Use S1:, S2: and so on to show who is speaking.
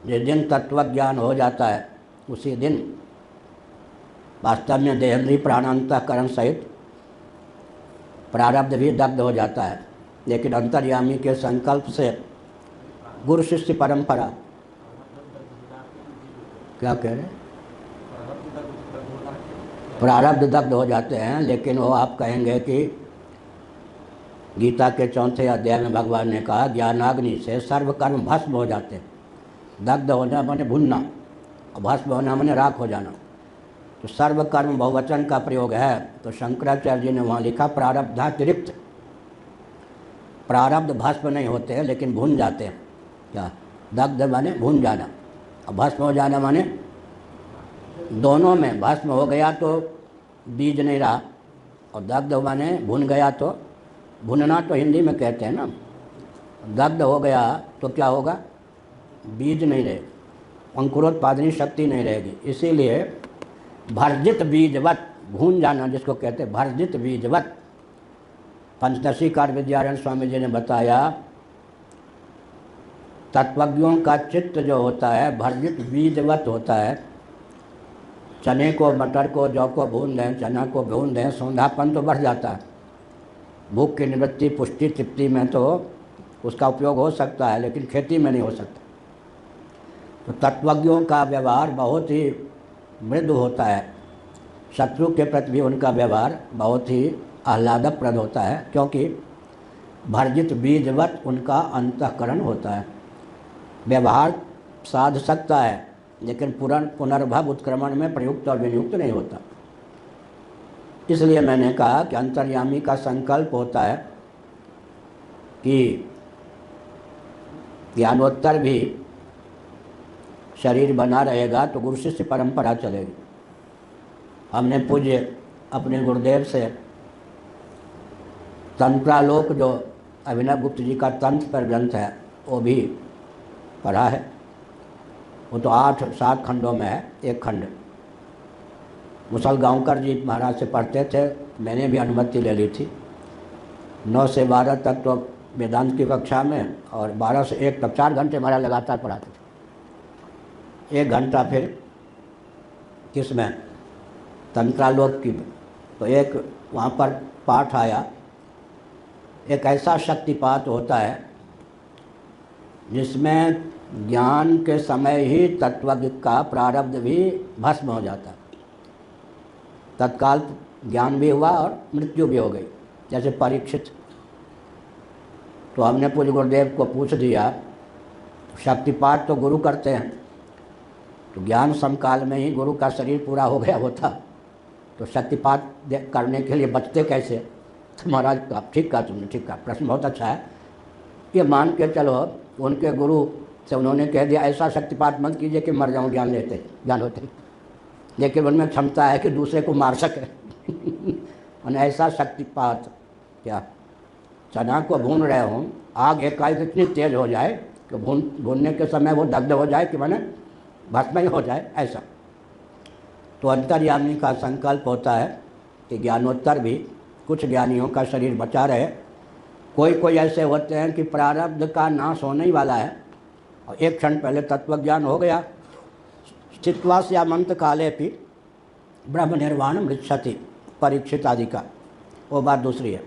S1: जिस दिन तत्व ज्ञान हो जाता है उसी दिन वास्तव में देहेंद्रीय प्राणांतःकरण सहित प्रारब्ध भी दग्ध हो जाता है। लेकिन अंतर्यामी के संकल्प से गुरु शिष्य परंपरा, क्या कह रहे हैं, प्रारब्ध दग्ध हो जाते हैं। लेकिन वो आप कहेंगे कि गीता के 4वें अध्याय में भगवान ने कहा ज्ञानाग्नि से सर्व कर्म भस्म हो जाते हैं। दग्ध होना माने भुनना और भस्म होना माने राख हो जाना। तो सर्व कर्म बहुवचन का प्रयोग है। तो शंकराचार्य जी ने वहाँ लिखा प्रारब्धातिरिक्त। प्रारब्ध भस्म नहीं होते हैं लेकिन भुन जाते हैं। क्या दग्ध माने भुन जाना और भस्म हो जाना माने दोनों में भस्म हो गया तो बीज नहीं रहा, और दग्ध माने भुन गया तो, भुनना तो हिंदी में कहते हैं ना, दग्ध हो गया तो क्या होगा, बीज नहीं रहेगा, अंकुरोत्पादनी शक्ति नहीं रहेगी। इसीलिए भर्जित बीजवत, भून जाना जिसको कहते हैं भर्जित बीजवत, पंचदशी कार विद्यारण स्वामी जी ने बताया तत्वज्ञों का चित्त जो होता है भर्जित बीजवत होता है। चने को, मटर को, जौ को भून दें, चना को भून दें, सौंधापन तो बढ़ जाता है। भूख की निवृत्ति, पुष्टि, तृप्ति में तो उसका उपयोग हो सकता है, लेकिन खेती में नहीं हो सकता। तो तत्वज्ञों का व्यवहार बहुत ही मृदु होता है। शत्रु के प्रति भी उनका व्यवहार बहुत ही आह्लादप्रद होता है, क्योंकि भर्जित बीजवत उनका अंतःकरण होता है। व्यवहार साध सकता है लेकिन पुनर्भव उत्क्रमण में प्रयुक्त और विनियुक्त नहीं होता। इसलिए मैंने कहा कि अंतर्यामी का संकल्प होता है कि ज्ञानोत्तर भी शरीर बना रहेगा तो गुरु शिष्य परंपरा चलेगी। हमने पूज्य अपने गुरुदेव से तंत्रालोक जो अभिनव गुप्त जी का तंत्र पर ग्रंथ है वो भी पढ़ा है। वो तो 8-7 खंडों में है। एक खंड मुसलगांवकर जी महाराज से पढ़ते थे, मैंने भी अनुमति ले ली थी। 9 से 12 तक तो वेदांत की कक्षा में, और 12 से 1 तक 4 घंटे महाराज लगातार पढ़ाते थे। 1 घंटा फिर किसमें, तंत्रालोक की। तो एक वहाँ पर पाठ आया, एक ऐसा शक्तिपात होता है जिसमें ज्ञान के समय ही तत्वज्ञ का प्रारब्ध भी भस्म हो जाता है। तत्काल ज्ञान भी हुआ और मृत्यु भी हो गई, जैसे परीक्षित। तो हमने पूज्य गुरुदेव को पूछ दिया, शक्तिपात तो गुरु करते हैं, तो ज्ञान समकाल में ही गुरु का शरीर पूरा हो गया होता, तो शक्तिपात करने के लिए बचते कैसे। तो महाराज आप ठीक कहा, तुमने ठीक कहा, प्रश्न बहुत अच्छा है। ये मान के चलो उनके गुरु से उन्होंने कह दिया ऐसा शक्तिपात मत कीजिए कि मर जाऊँ ज्ञान होते, लेकिन उनमें क्षमता है कि दूसरे को मार सके। और ऐसा शक्तिपात, क्या चना को भून रहे हों, आग एकाएक इतनी तेज हो जाए कि भूनने के समय वो दग्ध हो जाए कि माने भस्म ही हो जाए, ऐसा। तो अंतर्यामी का संकल्प होता है कि ज्ञानोत्तर भी कुछ ज्ञानियों का शरीर बचा रहे। कोई ऐसे होते हैं कि प्रारब्ध का नाश होने ही वाला है और एक क्षण पहले तत्वज्ञान हो गया, स्थित्वास्यामंत काले भी ब्रह्म निर्वाण मृच्छति, परीक्षित आदि का, वो बात दूसरी है।